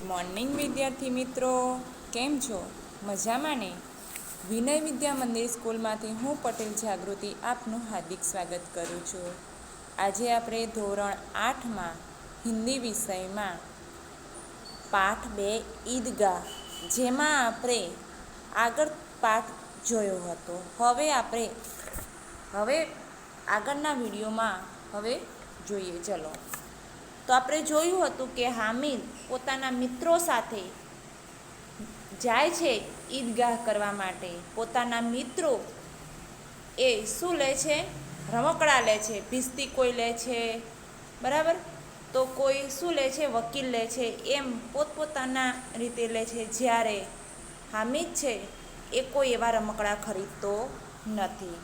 Morning વિદ્યાર્થી મિત્રો, કેમ છો? મજામાં ને? વિનય વિદ્યા મંદિર સ્કૂલમાંથી હું પટેલ જાગૃતિ આપનું હાર્દિક સ્વાગત કરું છું. આજે આપણે ધોરણ 8માં હિન્દી વિષયમાં પાઠ 2 ઈદગાહ, જેમાં આપણે આગળ પાઠ જોયો હતો. હવે આગળના વિડીયોમાં જોઈએ. ચલો, તો આપણે જોયું હતું કે હામિદ પોતાના મિત્રો સાથે જાય છે ઈદગાહ કરવા માટે. પોતાના મિત્રો એ શું લે છે? રમકડાં લે છે. ભીસ્તી કોઈ લે છે, બરાબર, તો કોઈ શું લે છે? વકીલ લે છે. એમ પોતપોતાના રીતે લે છે. જ્યારે હામિદ છે એ કોઈ એવા રમકડાં ખરીદતો નથી.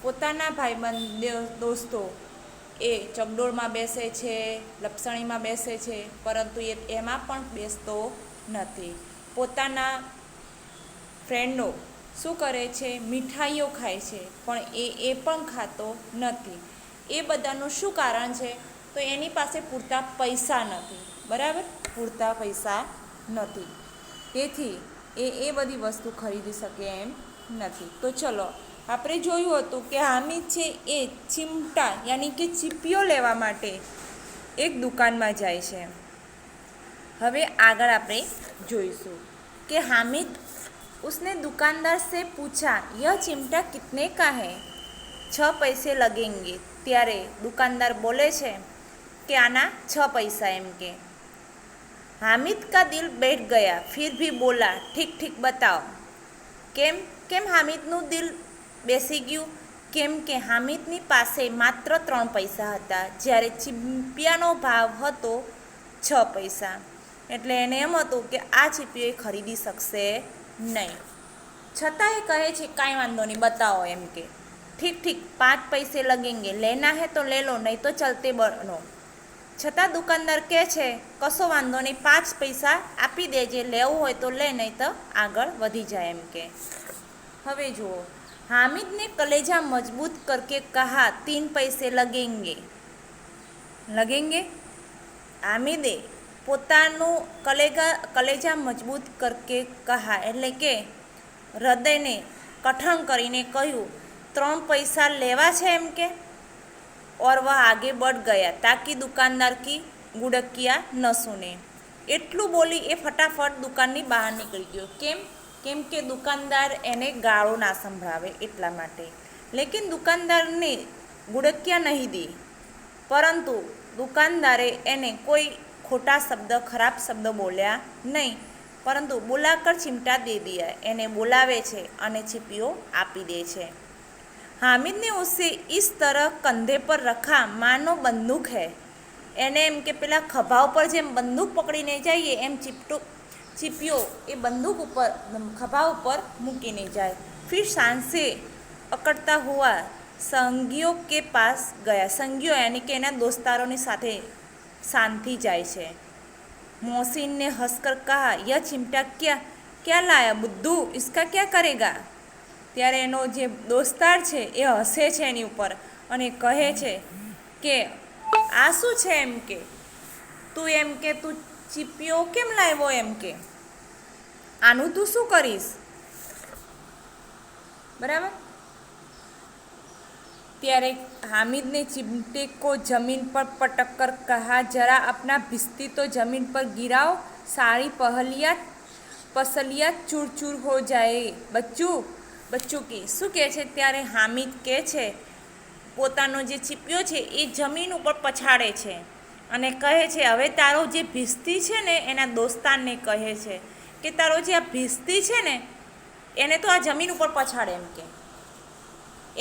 પોતાના ભાઈબંધ દોસ્તો એ ચકડોળમાં બેસે છે, લપસણીમાં બેસે છે, પરંતુ એમાં પણ બેસતો નથી. પોતાના ફ્રેન્ડો શું કરે છે? મીઠાઈઓ ખાય છે, પણ એ પણ ખાતો નથી. એ બધાનું શું કારણ છે? તો એની પાસે પૂરતા પૈસા નથી, બરાબર, પૂરતા પૈસા નથી. તેથી એ બધી વસ્તુ ખરીદી શકે એમ નથી. તો ચલો, આપણે જોયું હતું કે હામિદ છે એ ચિમટા યાની કે ચીપીઓ લેવા માટે એક દુકાનમાં જાય છે. હવે આગળ આપણે જોઈશું કે हामिद उसने दुकानदार से पूछा यह चिमटा कितने का है? 6 पैसे लगेंगे. ત્યારે દુકાનદાર બોલે છે કે આના 6 પૈસા એમ કે. हामिद का दिल बैठ गया, फिर भी बोला ठीक ठीक बताओ. કેમ હામિદનું દિલ બેસી ગયું? કેમ કે હામિદની પાસે માત્ર 3 પૈસા હતા, જ્યારે ચીપિયાનો ભાવ હતો 6 પૈસા. એટલે એને એમ હતું કે આ ચીપીઓ એ ખરીદી શકશે નહીં. છતાં એ કહે છે કાંઈ વાંધો નહીં, બતાવો એમ કે. ઠીક ઠીક 5 પૈસે લગેંગે, લેના હે તો લે લો, નહીં તો ચલતે બનો. છતાં દુકાનદાર કહે છે કશો વાંધો નહીં, 5 પૈસા આપી દેજે, લેવું હોય તો લે, નહીં તો આગળ વધી જાય એમ કે. હવે જુઓ, हामिद ने कलेजा मजबूत करके कहा 3 पैसे लगेंगे. हामिदे પોતાનું કલેજા મજબૂત કરકે કહા, એટલે કે હૃદયને કઠણ કરીને કહ્યું 3 પૈસા લેવા છે એમ કે. और वह आगे बढ़ गया ताकि दुकानदार की गुड़किया न सुने. એટલું બોલી એ ફટાફટ દુકાનની બહાર નીકળી ગયો. કેમ કે દુકાનદાર એને ગાળો ના સંભળાવે એટલા માટે. લેકિન દુકાનદારને ગુડકિયા નહીં દી, પરંતુ દુકાનદારે એને કોઈ ખોટા શબ્દ, ખરાબ શબ્દ બોલ્યા નહીં, પરંતુ બોલાકર ચિમટા દે દિયા. એને બોલાવે છે અને ચીપીઓ આપી દે છે. हामिद ने उसे इस तरह कंधे पर रखा मानो बंदूक है. એને એમ કે પેલા ખભા ઉપર જેમ બંદૂક પકડીને જઈએ એમ ચીપીઓ એ બંદૂક ઉપર, ખભા ઉપર મૂકીને જાય. फिर सांसे अकड़ता हुआ संगियों के पास गया. संगियो यानी કે એના દોસ્તારોની સાથે શાંતિ જાય છે. मोहसिन ने हंसकर कहा यह चिमटा क्या लाया बुद्धू, इसका क्या करेगा? ત્યારે એનો જે દોસ્તાર છે એ હસે છે એની ઉપર અને કહે છે કે આ શું છે એમ કે. તું ચીપીઓ કેમ લાવ્યો એમ કે. આનું તું શું કરીશ? બરાબર. ત્યારે हामिद ने चिमटे को जमीन पर पटक कर कहा जरा अपना भिस्ती तो जमीन पर गिराओ, सारी पसलियाँ चूर चूर हो जाए बच्चू की. શું કહે છે? ત્યારે હામિદ કહે છે પોતાનો જે ચીપિયો છે એ જમીન ઉપર પછાડે છે અને કહે છે હવે તારો જે ભીસ્તી છે ને, એના દોસ્તારને કહે છે કે તારો જે આ ભીસ્તી છે ને એને તો આ જમીન ઉપર પછાડે એમ કે.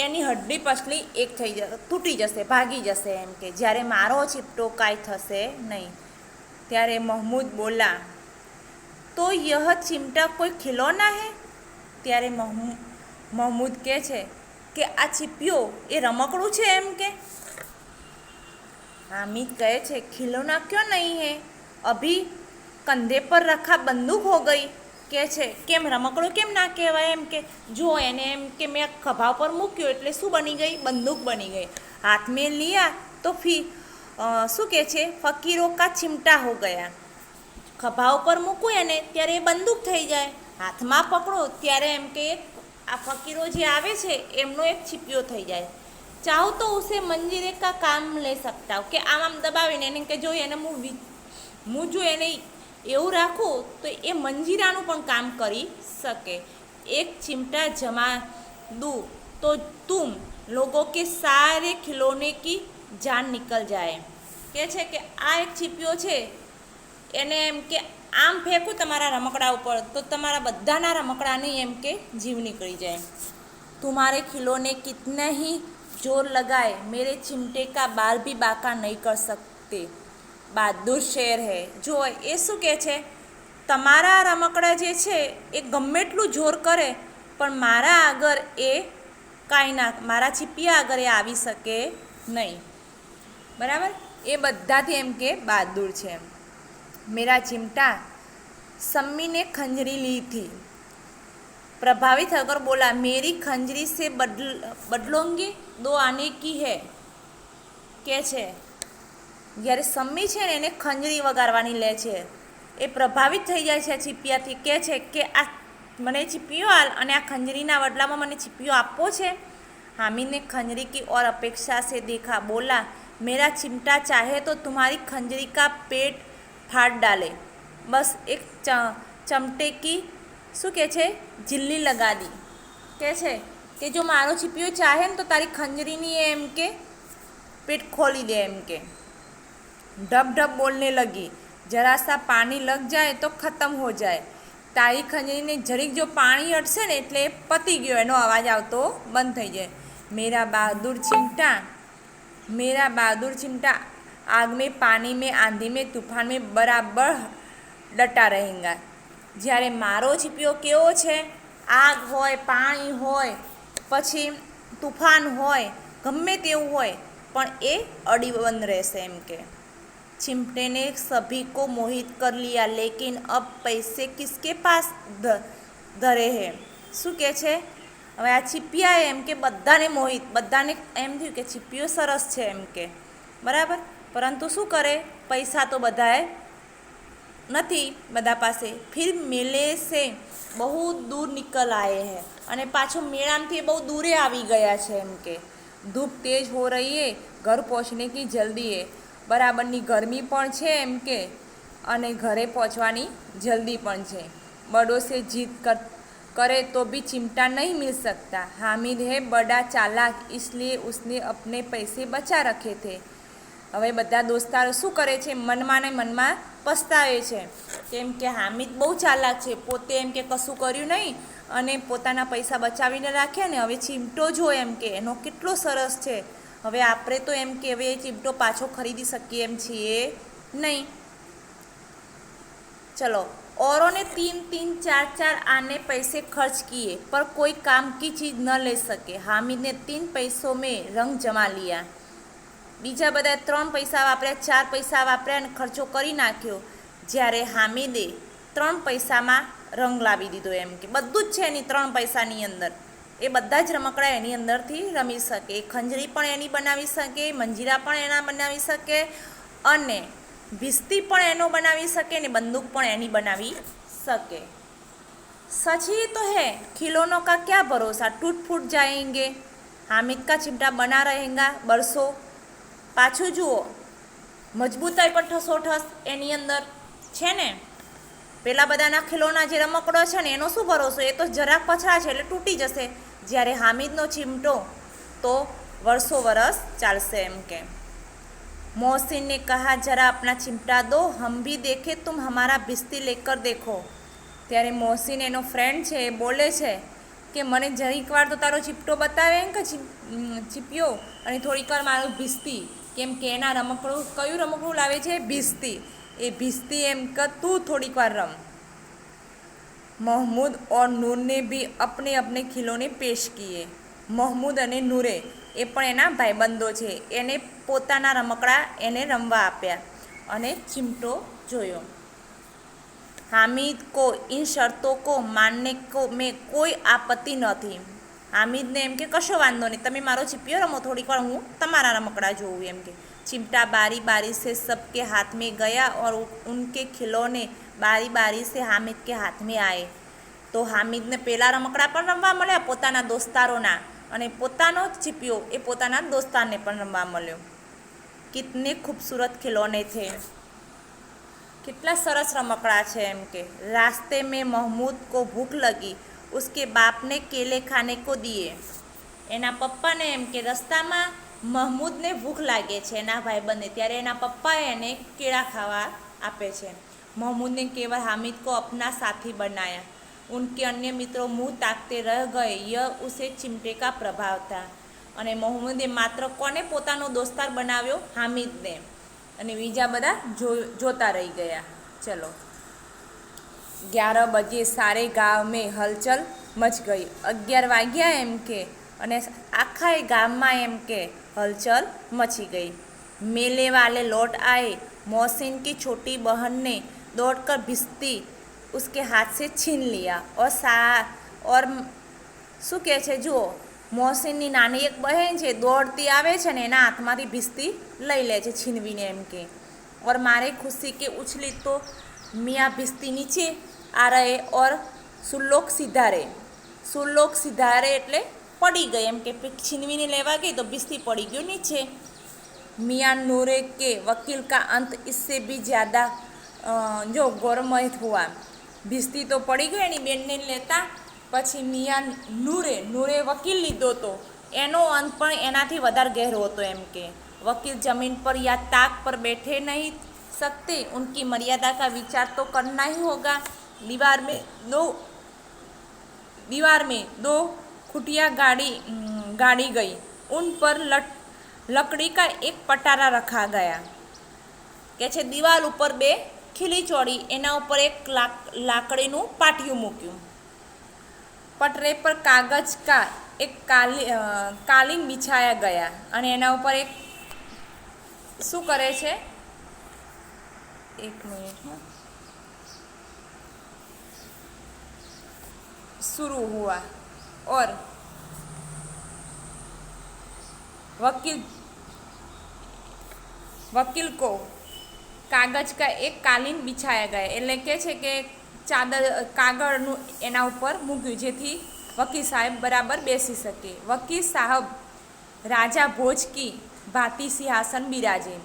એની હડ્ડી પસલી એક થઈ જશે, તૂટી જશે, ભાગી જશે એમ કે, જ્યારે મારો ચીપટો કાંઈ થશે નહીં. ત્યારે મહમૂદ બોલા તો યહ ચિમટા કોઈ ખિલોના હે? ત્યારે મહમૂદ કહે છે કે આ ચીપિયો એ રમકડું છે એમ કે. हामिद કહે છે खिलौना क्यों नहीं है, अभी कंधे पर रखा बंदूक हो गई. કહે છે કેમ રમકડું કેમ ના કહેવાય એમ કે. જો એને એમ કે મેં ખભા પર મૂક્યો એટલે શું બની ગઈ? બંદૂક બની ગઈ. હાથ મેં લિયા તો શું કહે છે ફકીરો કા ચિમટા હો ગયા. ખભા ઉપર મૂકું એને ત્યારે એ બંદૂક થઈ જાય, હાથમાં પકડો ત્યારે એમ કે આ ફકીરો જે આવે છે એમનો એક છીપિયો થઈ જાય. ચાહો તો ઉસે મંજીરે કા કામ લઈ શકતા હો, કે આમ દબાવીને એને કે જો એને હું જો એને એવું રાખું તો એ મંજીરાનું પણ કામ કરી શકે. એક ચિમટા જમા દૂં તો તુમ લોગો કે સારે ખિલોને કી જાન નિકલ જાય. કે છે કે આ એક છીપિયો છે, એને એમ કે આમ ફેંકું તમારા રમકડા ઉપર તો તમારા બધાના રમકડાની એમ કે જીવ નીકળી જાય. તુમ્હારે ખિલોને કિતને ही જોર લગાए મેરે ચિમટે કા બાલ ભી બાકા નહીં કર सकते. બહાદુર શેર હે. જો એ શું કહે છે, તમારા રમકડા જે છે એ ગમે એટલું જોર કરે પણ મારા આગળ એ કાંઈ ના, મારા છીપિયા આગળ એ આવી શકે નહીં. બરાબર, એ બધાથી એમ કે બહાદુર છે. મેરા ચિમટા सम्मी ने खंजरी ली थी. प्रभावित होकर बोला मेरी खंजरी से बदलोंगे दो आने की है. કે છે જ્યારે सम्मी છે ને એને ખંજરી વગાડવાની લે છે, એ પ્રભાવિત થઈ જાય છે આ છીપિયાથી. કહે છે કે આ મને છીપિયો હાલ અને આ ખંજરીના બદલામાં મને છીપિયો આપવો છે. हामिद ने खंजरी की ओर अपेक्षा से देखा, बोला मेरा चिमटा चाहे तो तुम्हारी खंजरी का पेट फाड़ डाले. बस एक चमटे की શું કહે છે झिल्ली लगा दी. કહે છે કે જો મારો છીપિયો ચાહે ને તો તારી ખંજરીની એમ કે પેટ ખોલી દે એમ કે. ढब ढब बोलने लगी, जरा सा पानी लग जाए तो ख़त्म हो जाए. તારી ખંજરીને જરીક જો પાણી અડશે ને એટલે પતી ગયો, એનો અવાજ આવતો બંધ થઈ જાય. मेरा बहादुर चिमटा आग में पानी में आंधी में तूफान में बराबर ડટા રહેંગા. જ્યારે મારો છીપિયો કેવો છે, આગ હોય, પાણી હોય, પછી તુફાન હોય, ગમે તેવું હોય પણ એ અડીબંધ રહેશે એમ કે. चिमटे ने सभी को मोहित कर लिया लेकिन अब पैसे किसके पास धरे हैं. શું કહે છે, હવે આ છીપિયાએ એમ કે બધાને મોહિત, બધાને એમ થયું કે છીપિયો સરસ છે એમ કે. બરાબર, પરંતુ શું કરે, પૈસા તો બધાએ નથી બધા પાસે. ફિર મેલે સે બહુ દૂર નિકલ આએ હે. અને પાછો મેળામાંથી બહુ દૂરે આવી ગયા છે એમ કે. ધૂપ તેજ હો રહી હે, ઘર પહોંચને કી જલ્દી હે. બરાબરની ગરમી પણ છે એમ કે અને ઘરે પહોંચવાની જલ્દી પણ છે. બડો સે જીત करे तो भी चिमटा नहीं मिल सकता. हामिद है बड़ा चालाक इसलिए उसने अपने पैसे बचा रखे थे. હવે બધા દોસ્તારો શું કરે છે, મનમાં ને મનમાં પસ્તાવે છે કેમ કે હામિદ બહુ ચાલાક છે, પોતે એમ કે કશું કર્યું નહીં અને પોતાના પૈસા બચાવીને રાખ્યા ને. હવે ચીમટો જો એમ કે એનો કેટલો સરસ છે, હવે આપણે તો એમ કે હવે એ ચીમટો પાછો ખરીદી શકીએ એમ છીએ નહીં. ચલો, औरों ने 3-3, 4-4 आने पैसे खर्च किए पर कोई काम की चीज़ न ले सके. हामिद ने 3 पैसों में रंग जमा लिया. બીજા બધા 3 પૈસા વાપર્યા, 4 પૈસા વાપર્યા અને ખર્ચો કરી નાખ્યો. જ્યારે હામિદે 3 પૈસામાં રંગ લાવી દીધો એમ કે. બધું જ છે એની 3 પૈસાની અંદર, એ બધા જ રમકડા એની અંદરથી રમી શકે. ખંજરી પણ એની બનાવી શકે, મંજીરા પણ એના બનાવી શકે અને ભીસ્તી પણ એનો બનાવી શકે ને બંદૂક પણ એની બનાવી શકે. सच ही तो है, खिलौनों का क्या भरोसा, टूट फूट जाएंगे. हामिद का चिमटा बना रहेगा बरसों. પાછું જુઓ, મજબૂતાઈ પણ ઠસોઠસ એની અંદર છે ને. પેલા બધાના ખિલોના જે રમકડો છે ને એનો શું ભરોસો, એ તો જરાક પછડા છે એટલે તૂટી જશે. જ્યારે હામિદનો ચિમટો તો વર્ષો વરસ ચાલશે એમ કે. मोहसिन ने कहा जरा अपना चिमटा दो हम भी देखे तुम हमारा भिस्ती लेकर देखो. ત્યારે મોહસિન એનો ફ્રેન્ડ છે એ બોલે છે કે મને જરીક વાર તો તારો ચીપટો બતાવે એમ કે ચીપિયો અને થોડીક વાર મારું ભીસ્તી. કેમ કે એના રમકડું કયું રમકડું લાવે છે, ભીસ્તી. એ ભીસ્તી એમ કે તું થોડીક વાર રમ. महमूद और नूर ने भी अपने अपने खिलौने पेश किए. महमूદ અને નૂરે એ પણ એના ભાઈબંધો છે, એને પોતાના રમકડા એને રમવા આપ્યા અને ચીમટો જોયો. हामिद को इन शर्तों को मानने को में कोई आपत्ति न थी. હામિદને એમ કે કશો વાંધો નહીં, તમે મારો ચીપિયો રમો, થોડીક વાર હું તમારા રમકડા જોઉં એમ કે. चिमटा बारी बारी से सबके हाथ में गया और उनके खिलौने बारी बारी से हामिद के हाथ में आए. તો હામિદને પેલા રમકડા પણ રમવા મળ્યા પોતાના દોસ્તારોના, અને પોતાનો ચીપિયો એ પોતાના દોસ્તારને પણ રમવા મળ્યો. કિતને ખૂબસૂરત ખિલોને છે, કેટલા સરસ રમકડા છે. એમ કે રાસ્તે મેં મહમૂદ કો ભૂખ લગી, ઉસકે બાપને કેલે ખાને કો દિએ. એના પપ્પાને એમ કે રસ્તામાં મહમૂદને ભૂખ લાગે છે એના ભાઈબંધને, ત્યારે એના પપ્પાએ એને કેળા ખાવા આપે છે. महमूद ने केवल हामिद को अपना साथी बनाया, उनके अन्य मित्रों मुंह ताकते रह गए. यह उसे चिमटे का प्रभाव था. અને મોહમ્મદે માત્ર કોને પોતાનો દોસ્તાર બનાવ્યો? હામિદને. અને બીજા બધા જોતા રહી ગયા. ચલો. 11 બજે સારે ગાંવ મેં હલચલ મચ ગઈ. 11 વાગ્યા એમ કે, અને આખા ગામમાં એમ કે હલચલ મચી ગઈ. मेले वाले लौट आए. मोहसिन की छोटी बहन ने दौड़कर भिश्ती उसके हाथ से छीन लिया और શું કહે છે જુઓ, મોહસિનની નાની એક બહેન છે, દોડતી આવે છે ને એના હાથમાંથી ભીસ્તી લઈ લે છે છીનવીને એમ કે. और मारे खुशी के उछली तो मियाँ भिश्ती नीचे आ रहे और सुल्लोक सिधारे. सुल्लोक सिधारे એટલે પડી ગઈ એમ કે, છીનવીને લેવા ગઈ તો ભીસ્તી પડી ગયું નીચે. मियाँ नूरे के वकील का अंत इससे भी ज़्यादा जो गौरमय हुआ. ભીસ્તી તો પડી ગઈ એની બેનને લેતા, પછી મિયા નૂરે વકીલ લીધો તો એનો અંત પણ એનાથી વધારે ગહેરો હતો એમ કે. वकील जमीन पर या ताक पर बैठे नहीं सकते, उनकी मर्यादा का विचार तो करना ही होगा. दीवार में दो खुटिया गाड़ी गई, उन पर लकड़ी का एक पटारा रखा गया. કે છે દિવાલ ઉપર બે ખીલી ચોડી, એના ઉપર એક લાકડીનું પાટિયું મૂક્યું. પટરે પર કાગજ કા એક કાલીન બિછાયા ગયા, અને એના ઉપર એક શું કરે છે, એક મિનિટમાં शुरू हुआ और वकील को કાગજ કા એક કાલીન બિછાયા ગયા. એટલે કે છે કે ચાદર કાગળનું એના ઉપર મૂક્યું, જેથી વકીલ સાહેબ બરાબર બેસી શકે. વકીલ સાહેબ રાજા ભોજ કી ભાતી સિંહાસન બિરાજે.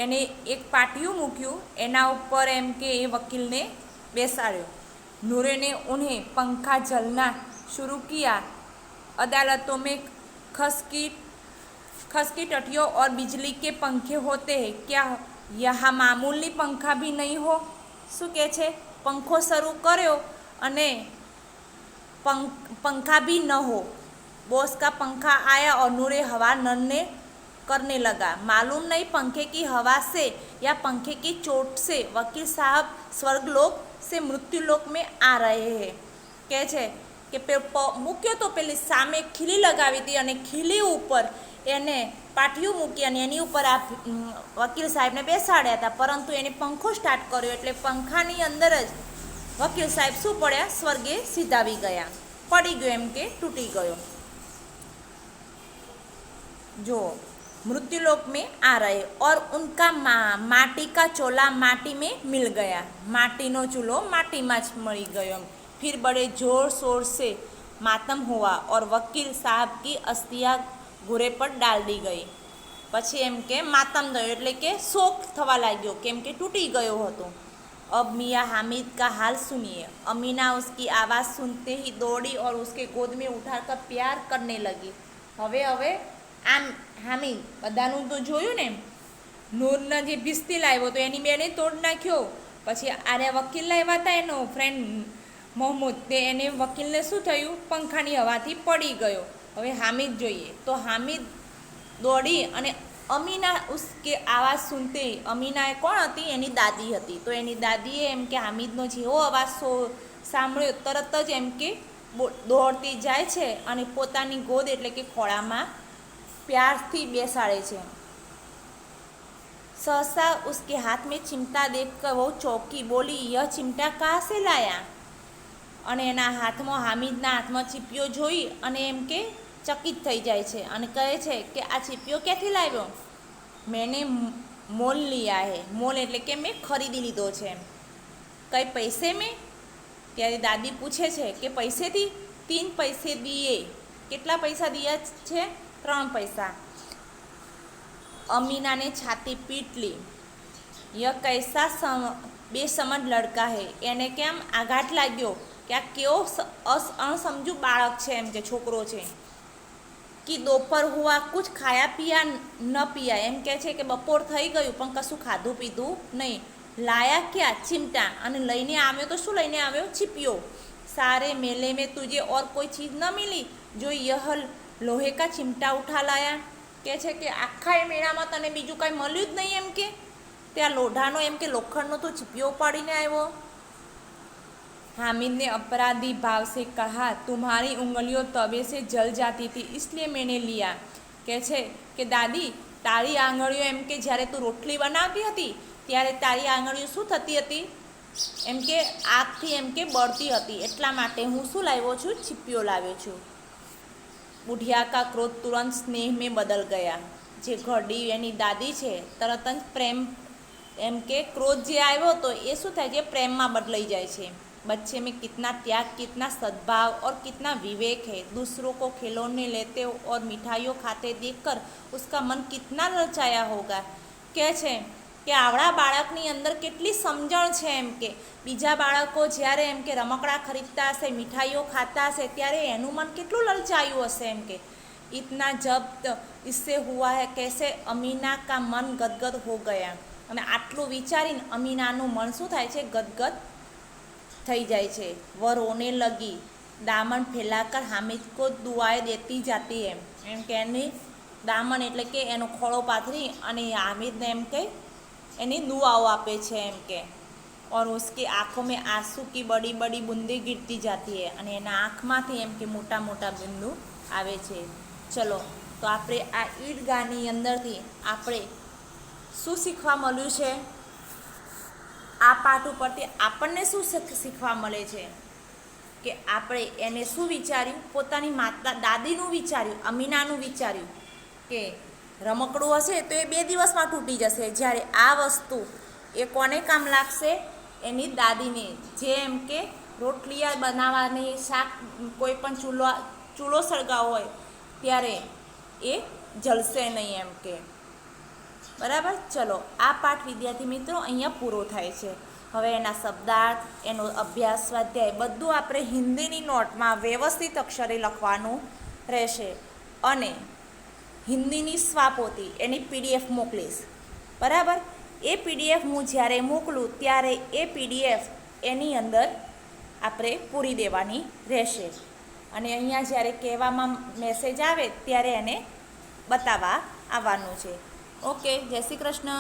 એને એક પાટિયું મૂક્યું, એના ઉપર એમ કે એ વકીલને બેસાડ્યો. नूरे ने उन्हें पंखा जलना शुरू किया. अदालतों में खस की टटियों और बिजली के पंखे होते हैं, क्या यहाँ मामूली पंखा भी नहीं हो? શું કહે છે, પંખો શરૂ કર્યો અને पंखा भी न हो. बॉस का पंखा आया और नूरे हवा नन्हे करने लगा. मालूम नहीं पंखे की हवा से या पंखे की चोट से वकील साहब स्वर्गलोक से मृत्युलोक में आ रहे हैं. કહે છે કે મૂક્યો તો પેલી સામે ખીલી લગાવી હતી, અને ખીલી ઉપર એને પાટિયું મૂકી અને એની ઉપર આ વકીલ સાહેબને બેસાડ્યા હતા, પરંતુ એને પંખો સ્ટાર્ટ કર્યો એટલે પંખાની અંદર જ વકીલ સાહેબ શું પડ્યા, સ્વર્ગે સીધાવી ગયા. પડી ગયો એમ કે તૂટી ગયો. જો मृत्युलोक में आ रहे और उनका माटी का चोला माटी में मिल गया. माटीनो चूल्हो माटीમાં જ મળી ગયો. फिर बड़े जोर शोर से मातम हुआ और वकील साहब की अस्थियाँ घोड़े पर डाल दी गई. પછી એમ કે માતમ થયો એટલે કે શોક થવા લાગ્યો, કેમ કે તૂટી ગયો હતો. अब मियाँ हामिद का हाल सुनिए. अमीना उसकी आवाज़ सुनते ही दौड़ी और उसके गोद में उठाकर प्यार करने लगी. હવે આમ હામિદ બધાનું તો જોયું ને, નૂરના જે ભીસ્તી લાવ્યો તો એની બેને તોડ નાખ્યો. પછી આરે વકીલ લાવ્યા હતા એનો ફ્રેન્ડ મોહમ્મદ, તે એને વકીલને શું થયું, પંખાની હવાથી પડી ગયો. હવે હામિદ જોઈએ તો હામિદ દોડી અને અમીના ઉસકે આવાજ સુનતે, અમીના એ કોણ હતી, એની દાદી હતી. તો એની દાદીએ એમ કે હામિદનો જેવો અવાજ સાંભળ્યો તરત જ એમ કે દોડતી જાય છે અને પોતાની ગોદ એટલે કે ખોળામાં प्यार बेसाड़े छे. सहसा उसके हाथ में चिमटा देखकर वो चौंकी, बोली यह चिमटा कहाँ से लाया? અને એના હાથમાં હામિદના હાથમાં ચીપિયો જોઈ અને એમ કે ચકિત થઈ જાય છે અને કહે છે કે આ ચીપિયો ક્યાંથી લાવ્યો? मैंने मोल लिया है। मोल એટલે કે મેં ખરીદી લીધો છે એમ। કઈ પૈસે મેં? ત્યારે દાદી પૂછે છે કે પૈસેથી? 3 પૈસે દિए। કેટલા પૈસા દિયા છે? 3 પૈસા। अमीना ने छाती पीट ली। यह कैसा बेसमझ लड़का है। એને કેમ આઘાત લાગ્યો કે આ કેવો અણસમજુ બાળક છે એમ કે છોકરો છે। कि दोपहर हुआ कुछ खाया पिया न पिया। એમ કહે છે કે બપોર થઈ ગયું પણ કશું ખાધું પીધું નહીં। લાયા क्या? चिमटा। અને લઈને આવ્યો તો શું લઈને આવ્યો? छिपियो। सारे मेले में तुझे और कोई चीज़ न मिली जो यह लोहे का चिमटा उठा लाया। કહે છે કે આખા એ મેળામાં તને બીજું કાંઈ મળ્યું જ નહીં એમ કે ત્યાં લોઢાનો એમ કે લોખંડનો તો છીપિયો ઉપાડીને આવ્યો। हामिद ने अपराधी भाव से कहा तुम्हारी उंगलियों तवे से जल जाती थी इसलिए मैंने लिया। કહે છે કે દાદી તારી આંગળીઓ એમ કે જ્યારે તું રોટલી બનાવતી હતી ત્યારે તારી આંગળીઓ શું થતી હતી એમ કે આગથી એમ કે બળતી હતી એટલા માટે હું શું લાવ્યો છું? છીપિયો લાવ્યો છું। બુઢિયા કા ક્રોધ તુરંત સ્નેહ में बदल गया। જે ઘરડી એની દાદી છે તરત જ પ્રેમ એમ કે ક્રોધ જે આવ્યો તો એ શું થાય છે? પ્રેમમાં બદલાઈ જાય છે। बच्चे में कितना त्याग, कितना सद्भाव और कितना विवेक है। दूसरों को खिलौने लेते और मिठाइयों खाते देखकर उसका मन कितना ललचाया होगा। કહે છે કે આવડા બાળકની અંદર કેટલી સમજણ છે એમ કે બીજા બાળકો જ્યારે એમ કે રમકડા ખરીદતા હશે, મીઠાઈઓ ખાતા હશે ત્યારે એનું મન કેટલું લલચાયું હશે એમ કે इतना जब इससे हुआ है कैसे अमीना का मन गदगद हो गया। અને આટલું વિચારીને અમીનાનું મન શું થાય છે? ગદગદ થઈ જાય છે। वह रोने लगी। दामन फैलाकर हामिद को दुआएं देती जाती है। એમ કે એની દામન એટલે કે એનો ખોળો પાથરી અને હામિદને એમ કે એની દુઆઓ આપે છે એમ કે और उसकी आँखों में आंसू की बड़ी बड़ी बूंदें गिरती जाती है। અને એના આંખમાંથી એમ કે મોટા મોટા બિંદુ આવે છે। ચલો તો આપણે આ ઈદગાહની અંદરથી આપણે શું શીખવા મળ્યું છે? આ પાઠ ઉપરથી આપણને શું શીખવા મળે છે કે આપણે એને શું વિચાર્યું? પોતાની માતા દાદીનું વિચાર્યું, અમીનાનું વિચાર્યું કે રમકડું હશે તો એ 2 દિવસમાં તૂટી જશે, જ્યારે આ વસ્તુ એ કોને કામ લાગશે? એની દાદીને, જે એમ કે રોટલીયા બનાવવાની, શાક કોઈ પણ ચૂલો સળગાવો હોય ત્યારે એ જલશે નહીં એમ કે બરાબર। ચલો આ પાઠ વિદ્યાર્થી મિત્રો અહીંયા પૂરો થાય છે। હવે એના શબ્દાર્થ, એનો અભ્યાસ, સ્વાધ્યાય બધું આપણે હિન્દીની નોટમાં વ્યવસ્થિત અક્ષરે લખવાનું રહેશે અને હિન્દીની સ્વાપોથી એની PDF મોકલીશ બરાબર। એ PDF હું જ્યારે મોકલું ત્યારે એ PDF એની અંદર આપણે પૂરી દેવાની રહેશે અને અહીંયા જ્યારે કહેવામાં મેસેજ આવે ત્યારે એને બતાવવા આવવાનું છે। ઓકે, જય શ્રી કૃષ્ણ।